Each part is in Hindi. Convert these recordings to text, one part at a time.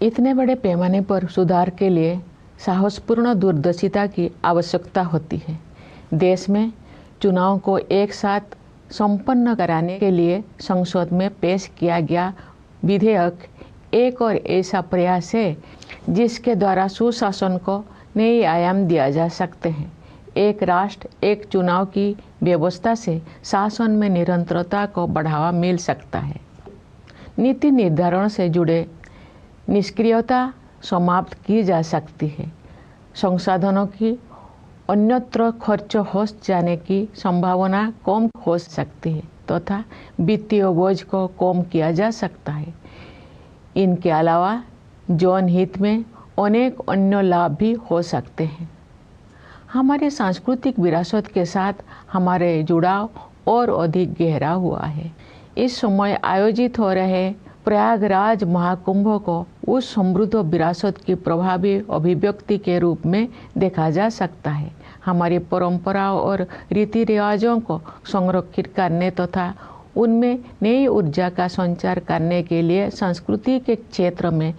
इतने बड़े पैमाने पर सुधार के लिए साहसपूर्ण दूरदर्शिता की आवश्यकता होती है। देश में चुनाव को एक साथ संपन्न कराने के लिए संसद में पेश किया गया विधेयक एक और ऐसा प्रयास है जिसके द्वारा सुशासन को नई आयाम दिया जा सकते हैं। एक राष्ट्र एक चुनाव की व्यवस्था से शासन में निरंतरता को बढ़ावा मिल सकता है। नीति निर्धारण से जुड़े निष्क्रियता समाप्त की जा सकती है। संसाधनों की अन्यत्र खर्च हो जाने की संभावना कम हो सकती है तथा वित्तीय बोझ को कम किया जा सकता है। इनके अलावा जन हित में अनेक अन्य लाभ भी हो सकते हैं। हमारे सांस्कृतिक विरासत के साथ हमारे जुड़ाव और अधिक गहरा हुआ है। इस समय आयोजित हो रहे प्रयागराज महाकुंभ को उस समृद्ध विरासत की प्रभावी अभिव्यक्ति के रूप में देखा जा सकता है। हमारी परंपराओं और रीति रिवाजों को संरक्षित करने तथा उनमें नई ऊर्जा का संचार करने के लिए संस्कृति के क्षेत्र में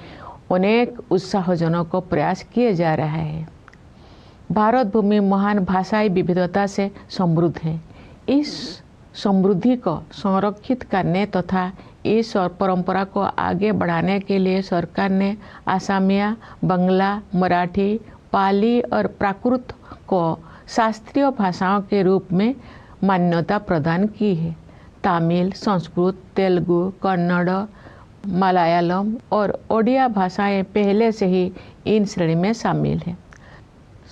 अनेक उत्साहजनक प्रयास किए जा रहे हैं। भारत भूमि महान भाषाई विविधता से समृद्ध है। इस समृद्धि को संरक्षित करने तथा इस और परंपरा को आगे बढ़ाने के लिए सरकार ने असमिया, बंगला, मराठी, पाली और प्राकृत को शास्त्रीय भाषाओं के रूप में मान्यता प्रदान की है। तमिल, संस्कृत, तेलुगु, कन्नड़, मलयालम और ओडिया भाषाएं पहले से ही इन श्रेणी में शामिल हैं।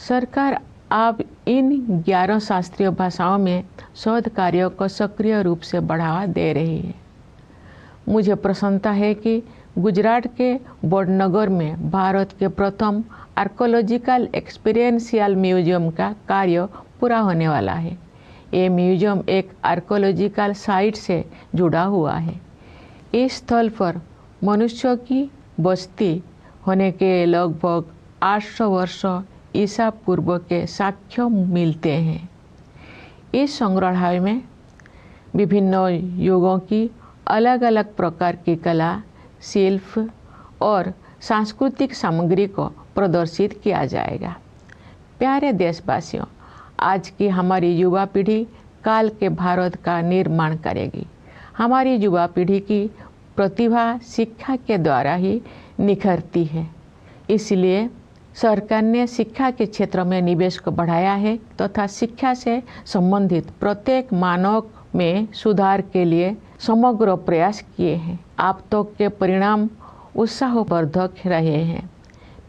सरकार अब इन 11 शास्त्रीय भाषाओं में शोध कार्यों को सक्रिय रूप से बढ़ावा दे रही है। मुझे प्रसन्नता है कि गुजरात के वडनगर में भारत के प्रथम आर्कोलॉजिकल एक्सपीरियंशियल म्यूजियम का कार्य पूरा होने वाला है। ये म्यूजियम एक आर्कोलॉजिकल साइट से जुड़ा हुआ है। इस स्थल पर मनुष्यों की बस्ती होने के लगभग 800 वर्ष ईसा पूर्व के साक्ष्य मिलते हैं। इस संग्रहालय में विभिन्न युगों की अलग अलग प्रकार की कला, शिल्प और सांस्कृतिक सामग्री को प्रदर्शित किया जाएगा। प्यारे देशवासियों, आज की हमारी युवा पीढ़ी काल के भारत का निर्माण करेगी। हमारी युवा पीढ़ी की प्रतिभा शिक्षा के द्वारा ही निखरती है। इसलिए सरकार ने शिक्षा के क्षेत्र में निवेश को बढ़ाया है तथा शिक्षा से संबंधित प्रत्येक मानव में सुधार के लिए समग्र प्रयास किए हैं। अब तक के परिणाम उत्साहवर्धक रहे हैं।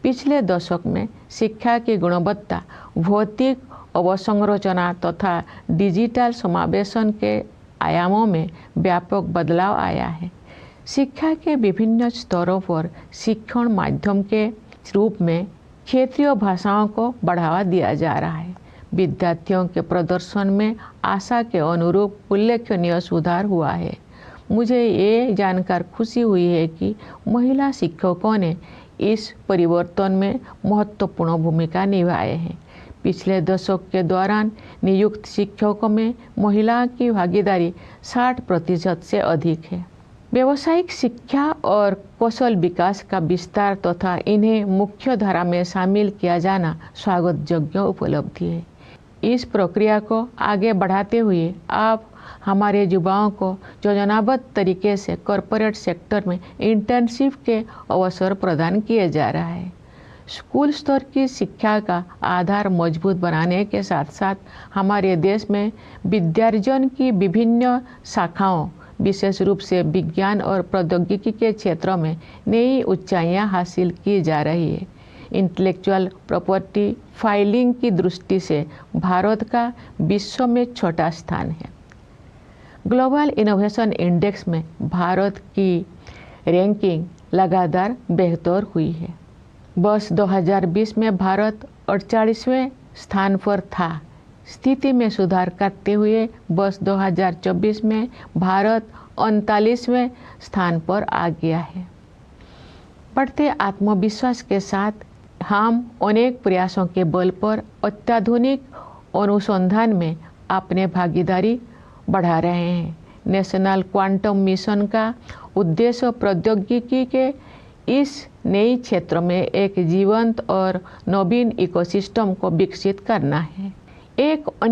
पिछले दशक में शिक्षा की गुणवत्ता, भौतिक अवसंरचना तथा डिजिटल समावेशन के आयामों में व्यापक बदलाव आया है। शिक्षा के विभिन्न स्तरों पर शिक्षण माध्यम के रूप में क्षेत्रीय भाषाओं को बढ़ावा दिया जा रहा है। विद्यार्थियों के प्रदर्शन में आशा के अनुरूप उल्लेखनीय सुधार हुआ है। मुझे ये जानकर खुशी हुई है कि महिला शिक्षकों ने इस परिवर्तन में महत्वपूर्ण भूमिका निभाई है। पिछले दशक के दौरान नियुक्त शिक्षकों में महिलाओं की भागीदारी 60% से अधिक है। व्यावसायिक शिक्षा और कौशल विकास का विस्तार तथा इन्हें मुख्य धारा में शामिल किया जाना स्वागत योग्य उपलब्धि है। इस प्रक्रिया को आगे बढ़ाते हुए आप हमारे युवाओं को योजनाबद्ध तरीके से कॉरपोरेट सेक्टर में इंटर्नशिप के अवसर प्रदान किए जा रहा है। स्कूल स्तर की शिक्षा का आधार मजबूत बनाने के साथ साथ हमारे देश में विद्यार्जन की विभिन्न शाखाओं, विशेष रूप से विज्ञान और प्रौद्योगिकी के क्षेत्रों में नई ऊंचाइयां हासिल की जा रही है। इंटेलेक्चुअल प्रॉपर्टी फाइलिंग की दृष्टि से भारत का विश्व में छोटा स्थान है। ग्लोबल इनोवेशन इंडेक्स में भारत की रैंकिंग लगातार बेहतर हुई है। वर्ष 2020 में भारत 48वें स्थान पर था। स्थिति में सुधार करते हुए वर्ष 2024 में भारत 39वें स्थान पर आ गया है। बढ़ते आत्मविश्वास के साथ हम अनेक प्रयासों के बल पर अत्याधुनिक अनुसंधान में अपने भागीदारी बढ़ा रहे हैं। नेशनल क्वांटम मिशन का उद्देश्य प्रौद्योगिकी के इस नए क्षेत्र में एक जीवंत और नवीन इकोसिस्टम को विकसित करना है। एक